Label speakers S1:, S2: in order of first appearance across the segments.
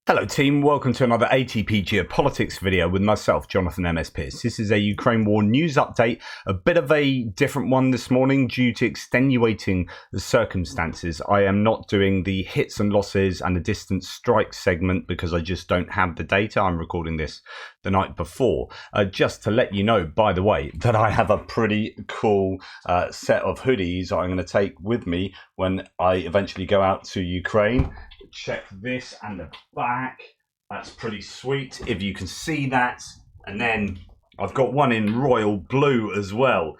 S1: Hello team, welcome to another ATP Geopolitics video with myself, Jonathan MS Pearce. This is a Ukraine war news update, a bit of a different one this morning due to extenuating circumstances. I am not doing the hits and losses and the distant strike segment because I just don't have the data. I'm recording this the night before. Just to let you know, by the way, that I have a pretty cool set of hoodies I'm going to take with me when I eventually go out to Ukraine. Check this and the back. That's pretty sweet if you can see that. And then I've got one in royal blue as well.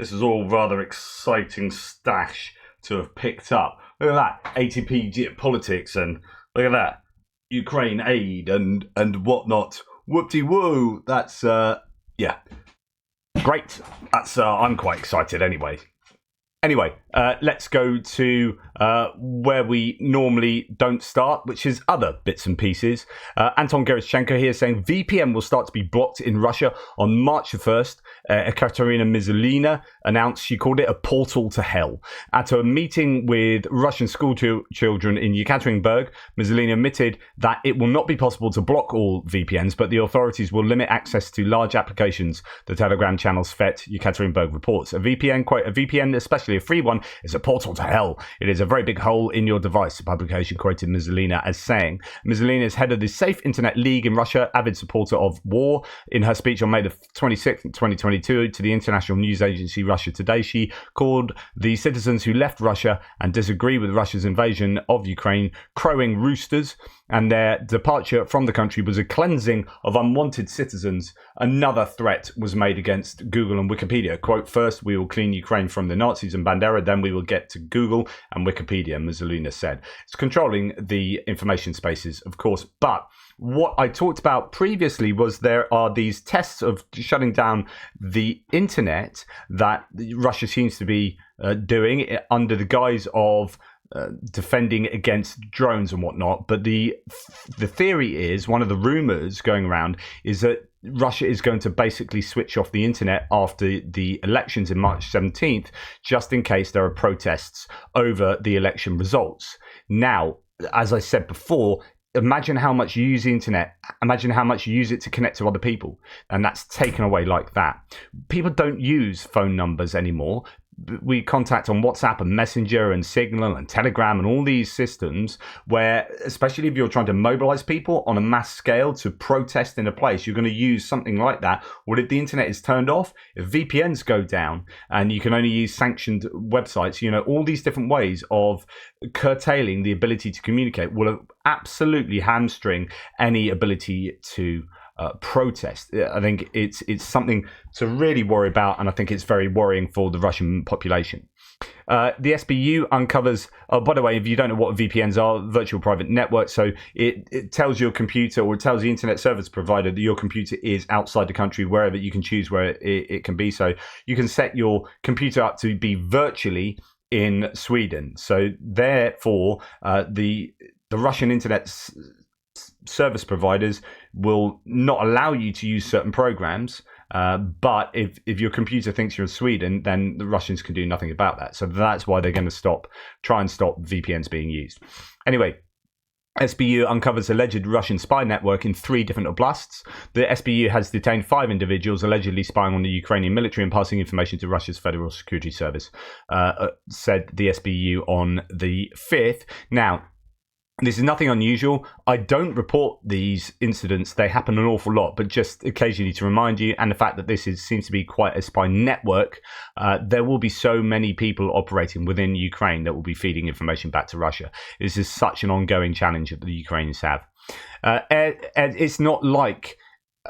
S1: This is all rather exciting stash to have picked up. Look at that, ATP Geopolitics, and look at that, Ukraine aid and whatnot. Whoop-de-woo. That's yeah, great. That's I'm quite excited anyway. Anyway, let's go to where we normally don't start, which is other bits and pieces. Anton Gerashchenko here saying VPN will start to be blocked in Russia on March the 1st. Ekaterina Mizulina announced she called it a portal to hell. At a meeting with Russian school children in Yekaterinburg, Mizulina admitted that it will not be possible to block all VPNs, but the authorities will limit access to large applications, the Telegram channel Svet Yekaterinburg reports. A VPN, quote, a VPN, especially a free one, is a portal to hell. It is a very big hole in your device, the publication quoted Mizulina as saying. Mizulina is head of the Safe Internet League in Russia, avid supporter of war. In her speech on May the 26th, 2022, to the international news agency Russia Today, she called the citizens who left Russia and disagree with Russia's invasion of Ukraine crowing roosters, and their departure from the country was a cleansing of unwanted citizens. Another threat was made against Google and Wikipedia. Quote, first we will clean Ukraine from the Nazis and Bandera, then we will get to Google and Wikipedia, Mizulina said. It's controlling the information spaces, of course, but what I talked about previously was there are these tests of shutting down the internet that Russia seems to be doing under the guise of defending against drones and whatnot. But the theory is, one of the rumors going around is that Russia is going to basically switch off the internet after the elections in March 17th, just in case there are protests over the election results. Now, as I said before, imagine how much you use the internet. Imagine how much you use it to connect to other people. And that's taken away like that. People don't use phone numbers anymore. We contact on WhatsApp and Messenger and Signal and Telegram and all these systems where, especially if you're trying to mobilize people on a mass scale to protest in a place, you're going to use something like that. Well, if the internet is turned off, if VPNs go down and you can only use sanctioned websites, you know, all these different ways of curtailing the ability to communicate will absolutely hamstring any ability to protest. I think it's something to really worry about, and I think it's very worrying for the Russian population. The SBU uncovers, by the way, if you don't know what VPNs are, virtual private networks, so it tells your computer, or it tells the internet service provider that your computer is outside the country, wherever you can choose where it can be. So you can set your computer up to be virtually in Sweden. So therefore, the Russian internet service providers will not allow you to use certain programs, but if your computer thinks you're in Sweden, then the Russians can do nothing about that. So that's why they're going to try and stop VPNs being used. Anyway, SBU uncovers alleged Russian spy network in 3 different oblasts. The SBU has detained 5 individuals allegedly spying on the Ukrainian military and passing information to Russia's Federal Security Service, said the SBU on the 5th. Now, this is nothing unusual. I don't report these incidents. They happen an awful lot, but just occasionally to remind you, and the fact that this seems to be quite a spy network, there will be so many people operating within Ukraine that will be feeding information back to Russia. This is such an ongoing challenge that the Ukrainians have. It's not like,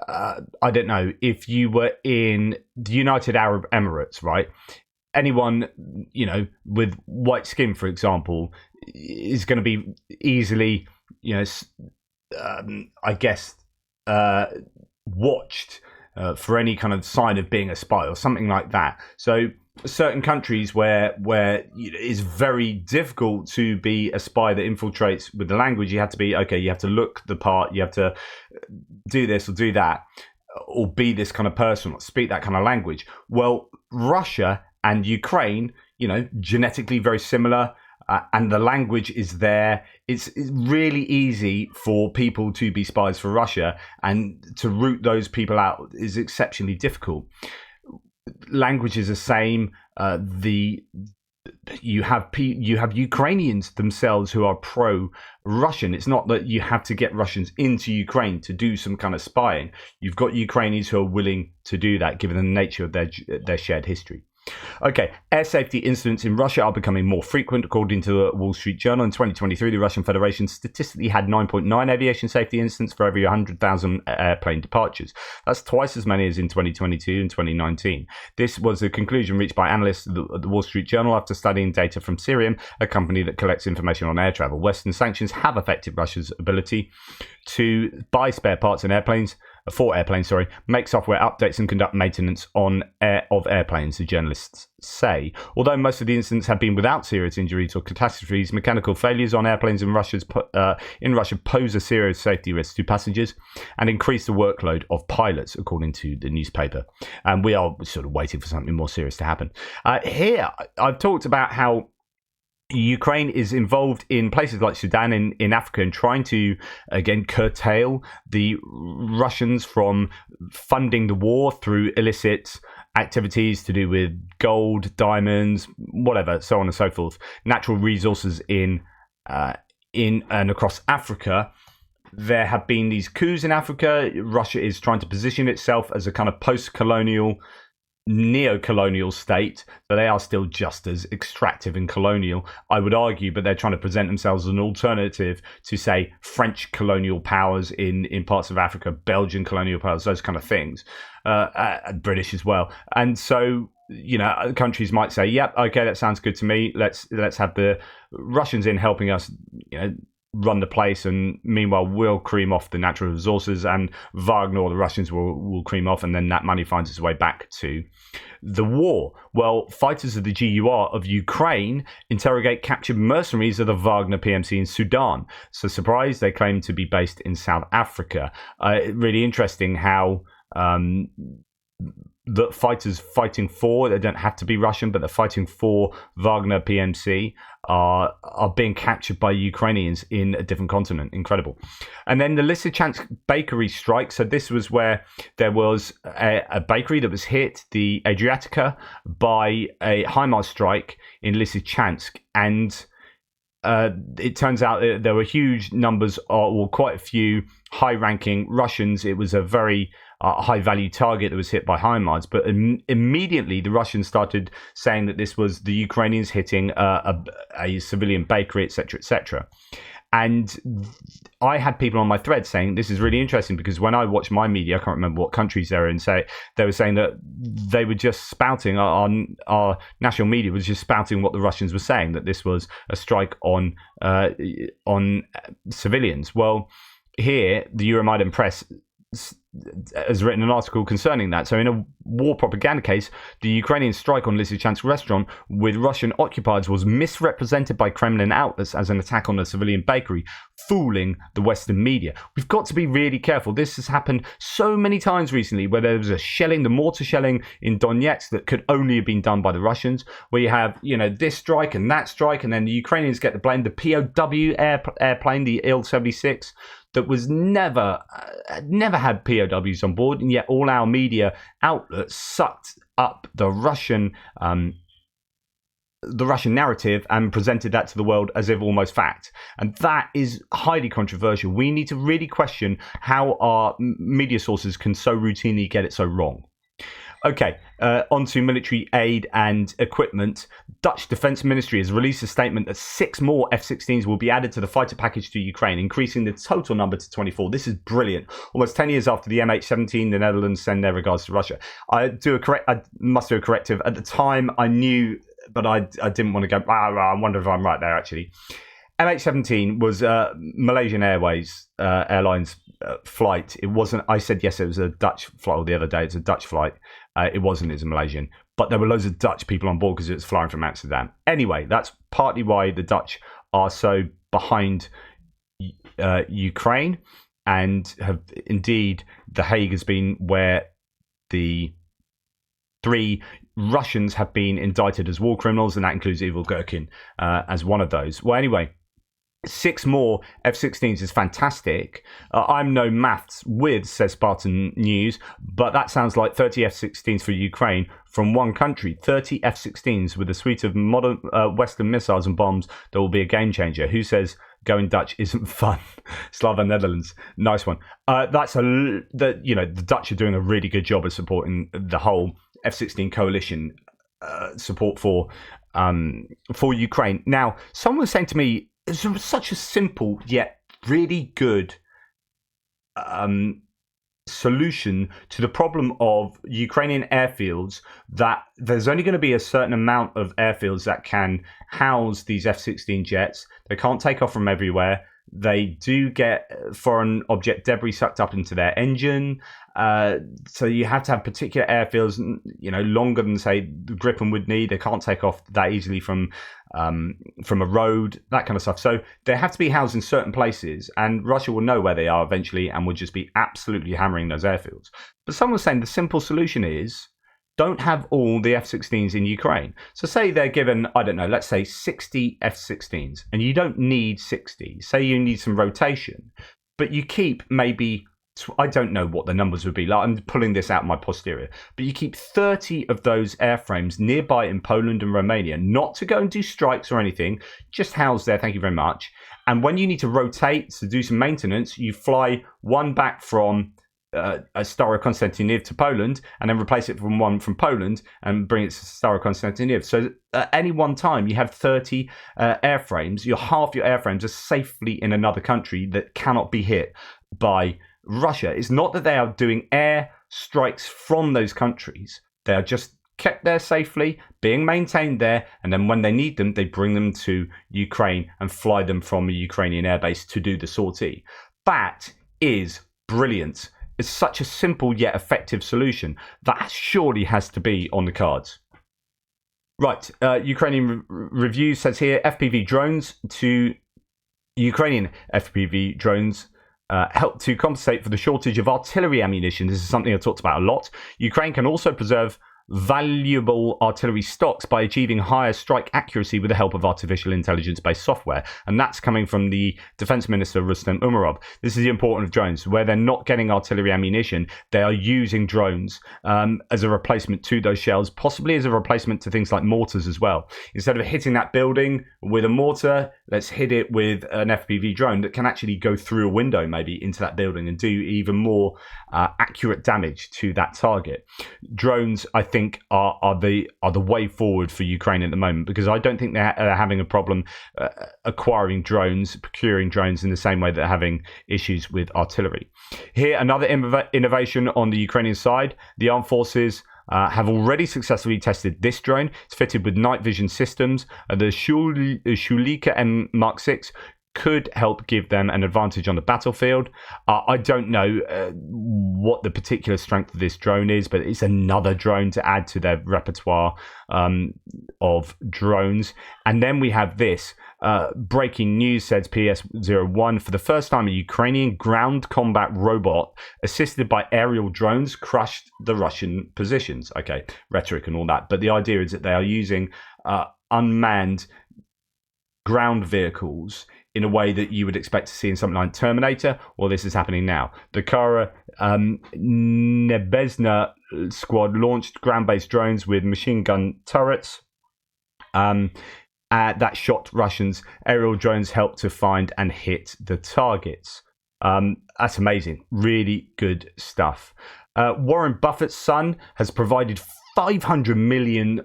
S1: I don't know, if you were in the United Arab Emirates, right? Anyone, you know, with white skin, for example, is going to be easily, you know, I guess, watched for any kind of sign of being a spy or something like that. So certain countries where it's very difficult to be a spy that infiltrates with the language, you have to be, okay, you have to look the part, you have to do this or do that, or be this kind of person, or speak that kind of language. Well, Russia and Ukraine, you know, genetically very similar, and the language is there. it's really easy for people to be spies for Russia, and to root those people out is exceptionally difficult. Language is the same. You have Ukrainians themselves who are pro-Russian. It's not that you have to get Russians into Ukraine to do some kind of spying. You've got Ukrainians who are willing to do that, given the nature of their shared history. Okay, air safety incidents in Russia are becoming more frequent. According to the Wall Street Journal, in 2023, the Russian Federation statistically had 9.9 aviation safety incidents for every 100,000 airplane departures. That's twice as many as in 2022 and 2019. This was a conclusion reached by analysts at the Wall Street Journal after studying data from Cerium, a company that collects information on air travel. Western sanctions have affected Russia's ability to buy spare parts in airplanes, make software updates and conduct maintenance of airplanes, the journalists say. Although most of the incidents have been without serious injuries or catastrophes, mechanical failures on airplanes in Russia pose a serious safety risk to passengers and increase the workload of pilots, according to the newspaper. And we are sort of waiting for something more serious to happen. Here, I've talked about how Ukraine is involved in places like Sudan in Africa and trying to, again, curtail the Russians from funding the war through illicit activities to do with gold, diamonds, whatever, so on and so forth. Natural resources in and across Africa. There have been these coups in Africa. Russia is trying to position itself as a kind of post-colonial, neo-colonial state, but they are still just as extractive and colonial, I would argue, but they're trying to present themselves as an alternative to, say, French colonial powers in parts of Africa, Belgian colonial powers, those kind of things, British as well. And so, you know, countries might say, yep, okay, that sounds good to me. Let's have the Russians in helping us, you know, run the place, and meanwhile we'll cream off the natural resources, and Wagner or the Russians will cream off, and then that money finds its way back to the war. Well, fighters of the GUR of Ukraine interrogate captured mercenaries of the Wagner PMC in Sudan. So surprise, they claim to be based in South Africa. Really interesting how the fighters fighting for, they don't have to be Russian, but they're fighting for Wagner PMC are being captured by Ukrainians in a different continent. Incredible. And then the Lysychansk bakery strike. So this was where there was a bakery that was hit, the Adriatica, by a HIMARS strike in Lysychansk. And it turns out that there were huge numbers, or quite a few high-ranking Russians. It was a very high-value target that was hit by HIMARS, but immediately the Russians started saying that this was the Ukrainians hitting a civilian bakery, etc., etc. And I had people on my thread saying this is really interesting, because when I watch my media, I can't remember what countries they're in, they were saying that they were just spouting, our national media was just spouting what the Russians were saying, that this was a strike on civilians. Well, here the Euromaidan press has written an article concerning that. So in a war propaganda case, the Ukrainian strike on Lysychansk restaurant with Russian occupiers was misrepresented by Kremlin outlets as an attack on a civilian bakery, fooling the Western media. We've got to be really careful. This has happened so many times recently, where there was a shelling, the mortar shelling in Donetsk that could only have been done by the Russians, where you have, you know, this strike and that strike, and then the Ukrainians get the blame. The POW airplane, the Il-76, that was never had POWs on board, and yet all our media outlets sucked up the Russian narrative and presented that to the world as if almost fact. And that is highly controversial. We need to really question how our media sources can so routinely get it so wrong. Okay, on to military aid and equipment. Dutch Defence Ministry has released a statement that 6 more F-16s will be added to the fighter package to Ukraine, increasing the total number to 24. This is brilliant. Almost 10 years after the MH17, the Netherlands send their regards to Russia. I must do a corrective. At the time, I knew, but I didn't want to go, I wonder if I'm right there, actually. MH17 was Malaysian Airlines flight. It wasn't, I said yes, it was a Dutch flight the other day. It's a Dutch flight. It wasn't, it's a Malaysian. But there were loads of Dutch people on board because it was flying from Amsterdam. Anyway, that's partly why the Dutch are so behind Ukraine, and have indeed, The Hague has been where the 3 Russians have been indicted as war criminals, and that includes Evil Gherkin as one of those. Well, anyway, 6 more F-16s is fantastic. I'm no maths whiz, says Spartan News, but that sounds like 30 F-16s for Ukraine from one country. 30 F-16s with a suite of modern Western missiles and bombs that will be a game changer. Who says going Dutch isn't fun? Slava Netherlands, nice one. The Dutch are doing a really good job of supporting the whole F-16 coalition support for Ukraine. Now, someone was saying to me, it's such a simple yet really good solution to the problem of Ukrainian airfields, that there's only going to be a certain amount of airfields that can house these F-16 jets. They can't take off from everywhere. They do get foreign object debris sucked up into their engine. So you have to have particular airfields, longer than, say, the Gripen would need. They can't take off that easily from a road, that kind of stuff. So they have to be housed in certain places, and Russia will know where they are eventually and will just be absolutely hammering those airfields. But someone was saying the simple solution is don't have all the F-16s in Ukraine. So say they're given, I don't know, let's say 60 F-16s, and you don't need 60. Say you need some rotation, but you keep maybe, I don't know what the numbers would be. Like, I'm pulling this out of my posterior, but you keep 30 of those airframes nearby in Poland and Romania, not to go and do strikes or anything, just housed there, thank you very much. And when you need to rotate to do some maintenance, you fly one back from Staro-Konstantinov to Poland, and then replace it from one from Poland and bring it to Staro-Konstantinov. So at any one time, you have 30 airframes. Half your airframes are safely in another country that cannot be hit by Russia. It's not that they are doing air strikes from those countries. They are just kept there safely, being maintained there, and then when they need them, they bring them to Ukraine and fly them from a Ukrainian airbase to do the sortie. That is brilliant. It's such a simple yet effective solution. That surely has to be on the cards. Right, Ukrainian Review says here, Ukrainian FPV drones help to compensate for the shortage of artillery ammunition. This is something I talked about a lot. Ukraine can also preserve valuable artillery stocks by achieving higher strike accuracy with the help of artificial intelligence-based software. And that's coming from the Defense Minister, Rustem Umerov. This is the importance of drones. Where they're not getting artillery ammunition, they are using drones as a replacement to those shells, possibly as a replacement to things like mortars as well. Instead of hitting that building with a mortar, let's hit it with an FPV drone that can actually go through a window maybe into that building and do even more accurate damage to that target. Drones, I think, are the way forward for Ukraine at the moment, because I don't think they're having a problem acquiring drones, procuring drones in the same way they're having issues with artillery. Here, another innovation on the Ukrainian side. The armed forces have already successfully tested this drone. It's fitted with night vision systems. The Shulika M Mark 6 could help give them an advantage on the battlefield. I don't know what the particular strength of this drone is, but it's another drone to add to their repertoire of drones. And then we have this. Breaking news, says PS01. For the first time, a Ukrainian ground combat robot assisted by aerial drones crushed the Russian positions. Okay, rhetoric and all that. But the idea is that they are using unmanned ground vehicles in a way that you would expect to see in something like Terminator, or this is happening now. The Kara Nebezna squad launched ground-based drones with machine gun turrets that shot Russians. Aerial drones helped to find and hit the targets. That's amazing. Really good stuff. Warren Buffett's son has provided $500 million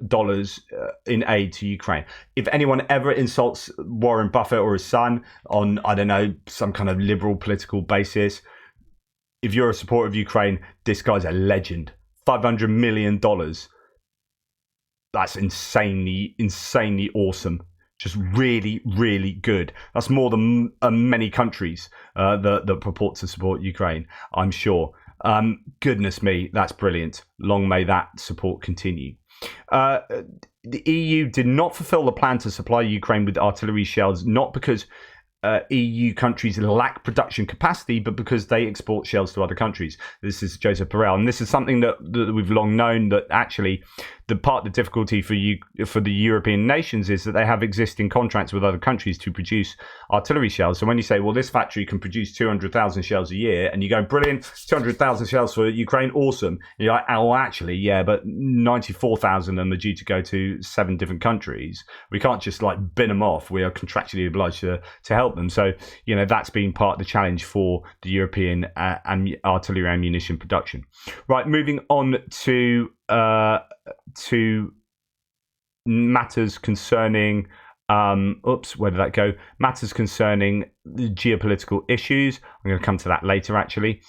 S1: in aid to Ukraine. If anyone ever insults Warren Buffett or his son on, I don't know, some kind of liberal political basis, if you're a supporter of Ukraine, this guy's a legend. $500 million. That's insanely awesome. Just really, really good. That's more than many countries that purport to support Ukraine, I'm sure. Goodness me, that's brilliant. Long may that support continue. The EU did not fulfill the plan to supply Ukraine with artillery shells, not because EU countries lack production capacity, but because they export shells to other countries. This is Joseph Perell, and this is something that we've long known, that actually the part of the difficulty for the European nations is that they have existing contracts with other countries to produce artillery shells. So when you say, well, this factory can produce 200,000 shells a year, and you go, brilliant, 200,000 shells for Ukraine, awesome. And you're like, oh, actually, yeah, but 94,000 of them are due to go to 7 different countries. We can't just like bin them off. We are contractually obliged to help them. So, that's been part of the challenge for the European artillery ammunition production. Right, moving on to matters concerning where did that go? Matters concerning the geopolitical issues. I'm going to come to that later, actually.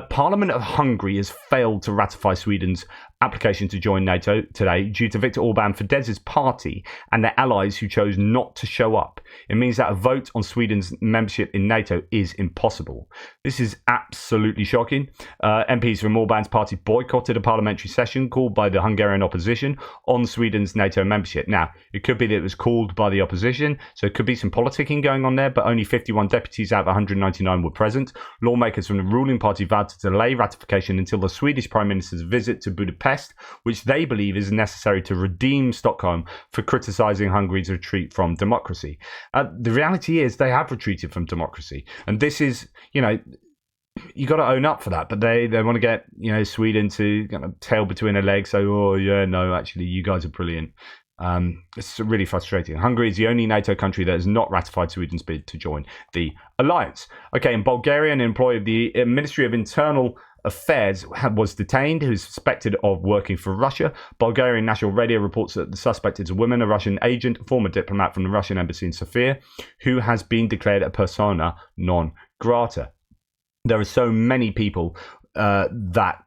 S1: Parliament of Hungary has failed to ratify Sweden's application to join NATO today due to Viktor Orbán Fidesz's party and their allies who chose not to show up. It means that a vote on Sweden's membership in NATO is impossible. This is absolutely shocking. MPs from Orbán's party boycotted a parliamentary session called by the Hungarian opposition on Sweden's NATO membership. Now, it could be that it was called by the opposition, so it could be some politicking going on there, but only 51 deputies out of 199 were present. Lawmakers from the ruling party vowed to delay ratification until the Swedish Prime Minister's visit to Budapest, which they believe is necessary to redeem Stockholm for criticising Hungary's retreat from democracy. The reality is they have retreated from democracy, and this is, you got to own up for that. But they want to get Sweden to kind of tail between their legs. So, oh yeah, no, actually, you guys are brilliant. It's really frustrating. Hungary is the only NATO country that has not ratified Sweden's bid to join the alliance. Okay, in Bulgaria, an employee of the Ministry of Internal Affairs was detained, who is suspected of working for Russia. Bulgarian national radio reports that the suspect is a woman, a Russian agent, a former diplomat from the Russian embassy in Sofia, who has been declared a persona non grata. There are so many people that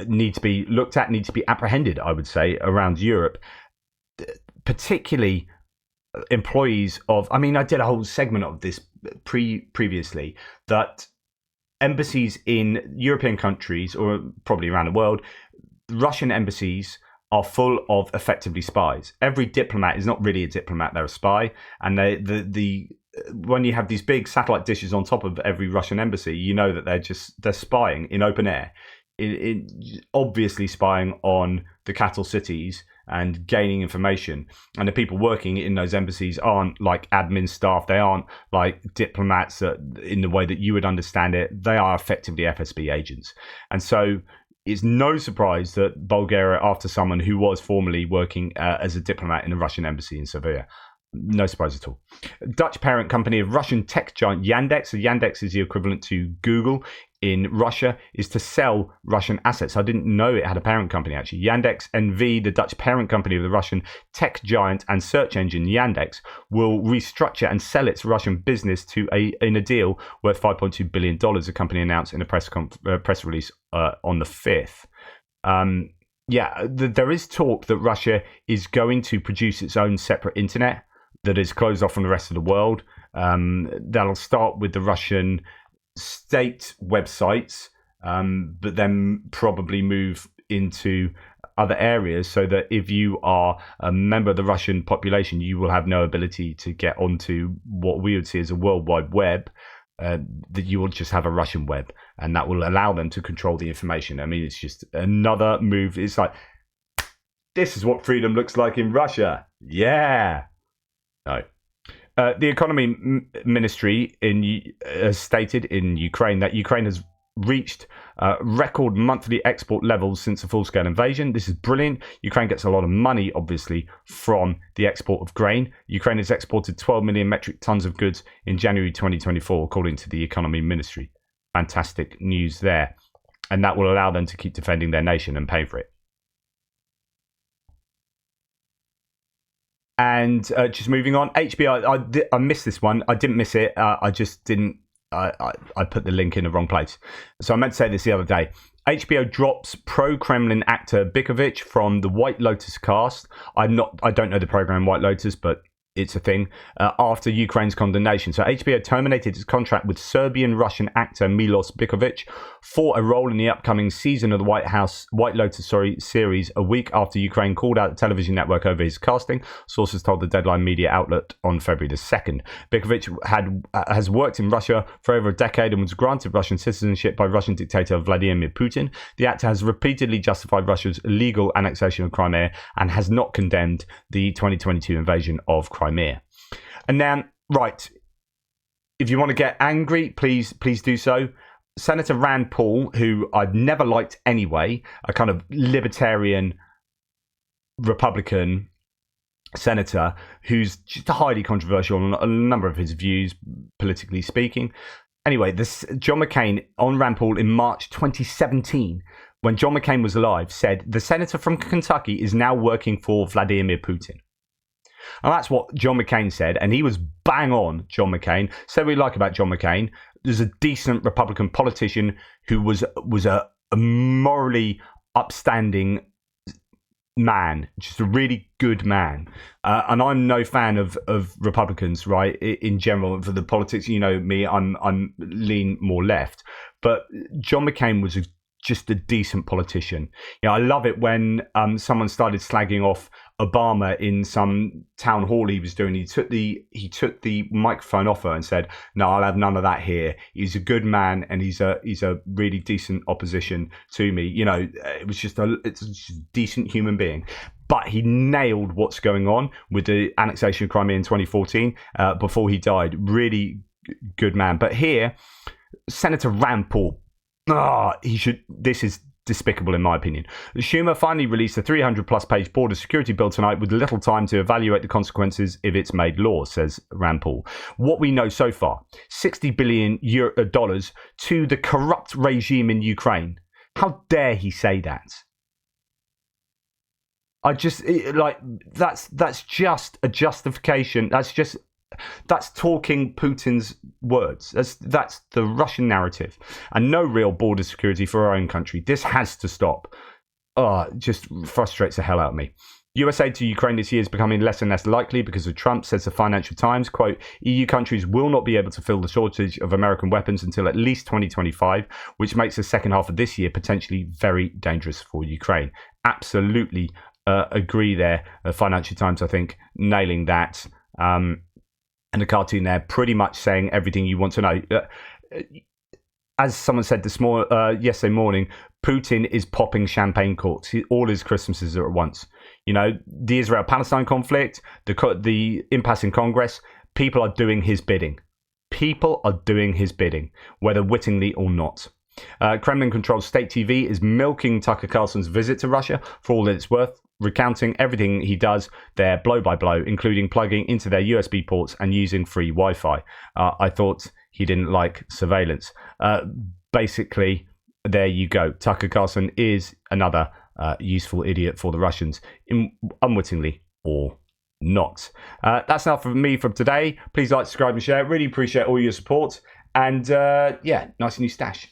S1: need to be looked at, need to be apprehended, I would say, around Europe, particularly employees of, I did a whole segment of this previously, that embassies in European countries, or probably around the world, Russian embassies are full of effectively spies. Every diplomat is not really a diplomat, they're a spy. And when you have these big satellite dishes on top of every Russian embassy, you know that they're spying in open air. Obviously spying on the capital cities and gaining information. And the people working in those embassies aren't like admin staff. They aren't like diplomats in the way that you would understand it. They are effectively FSB agents. And so it's no surprise that Bulgaria, after someone who was formerly working as a diplomat in the Russian embassy in Sofia, no surprise at all. Dutch parent company of Russian tech giant Yandex, so Yandex is the equivalent to Google in Russia, is to sell Russian assets. I didn't know it had a parent company, actually. Yandex NV, the Dutch parent company of the Russian tech giant and search engine Yandex, will restructure and sell its Russian business in a deal worth $5.2 billion, the company announced in a press release on the 5th. There is talk that Russia is going to produce its own separate internet that is closed off from the rest of the world. That'll start with the Russian state websites, but then probably move into other areas, so that if you are a member of the Russian population, you will have no ability to get onto what we would see as a World Wide Web, that you will just have a Russian web, and that will allow them to control the information. It's just another move. It's like, this is what freedom looks like in Russia. Yeah. No. The economy ministry has stated in Ukraine that Ukraine has reached record monthly export levels since the full-scale invasion. This is brilliant. Ukraine gets a lot of money, obviously, from the export of grain. Ukraine has exported 12 million metric tons of goods in January 2024, according to the economy ministry. Fantastic news there. And that will allow them to keep defending their nation and pay for it. And just moving on, HBO, I missed this one. I didn't miss it. I just didn't. I put the link in the wrong place. So I meant to say this the other day. HBO drops pro-Kremlin actor Bikovich from the White Lotus cast. I don't know the program White Lotus, but it's a thing after Ukraine's condemnation. So HBO terminated its contract with Serbian-Russian actor Milos Bikovic for a role in the upcoming season of the White Lotus series a week after Ukraine called out the television network over his casting. Sources told the Deadline media outlet on February the 2nd. Bikovic has worked in Russia for over a decade and was granted Russian citizenship by Russian dictator Vladimir Putin. The actor has repeatedly justified Russia's illegal annexation of Crimea and has not condemned the 2022 invasion of Crimea. And now, right, if you want to get angry, please do so. Senator Rand Paul, who I've never liked anyway, a kind of libertarian Republican senator who's just highly controversial on a number of his views, politically speaking. Anyway, this John McCain on Rand Paul in March 2017, when John McCain was alive, said the senator from Kentucky is now working for Vladimir Putin. And that's what John McCain said, and he was bang on, John McCain. So we like about John McCain. There's a decent Republican politician who was a morally upstanding man, just a really good man. And I'm no fan of Republicans, right, in general, for the politics. You know me, I'm lean more left. But John McCain was just a decent politician. You know, I love it when someone started slagging off Obama in some town hall he was doing. He took the microphone off her and said, "No, I'll have none of that here. He's a good man and he's a really decent opposition to me." You know, it's just a decent human being. But he nailed what's going on with the annexation of Crimea in 2014 before he died. Really good man. But here, Senator Rand Paul, this is despicable in my opinion. Schumer finally released a 300-plus page border security bill tonight with little time to evaluate the consequences if it's made law, says Rand Paul. What we know so far, $60 billion to the corrupt regime in Ukraine. How dare he say that? That's just a justification. That's talking Putin's words. That's the Russian narrative, and no real border security for our own country. This has to stop. It just frustrates the hell out of me. US aid to Ukraine this year is becoming less and less likely because of Trump, says the Financial Times. Quote, EU countries will not be able to fill the shortage of American weapons until at least 2025, which makes the second half of this year potentially very dangerous for Ukraine. Absolutely agree there. The Financial Times, I think, nailing that. And the cartoon there pretty much saying everything you want to know. As someone said yesterday morning, Putin is popping champagne corks. All his Christmases are at once. You know, the Israel-Palestine conflict, the impasse in Congress, people are doing his bidding. People are doing his bidding, whether wittingly or not. Kremlin-controlled state TV is milking Tucker Carlson's visit to Russia for all that it's worth, recounting everything he does there blow by blow, including plugging into their USB ports and using free Wi-Fi. I thought he didn't like surveillance. Basically, there you go. Tucker Carlson is another useful idiot for the Russians, unwittingly or not. That's enough from me from today. Please like, subscribe and share. Really appreciate all your support. And nice new stash.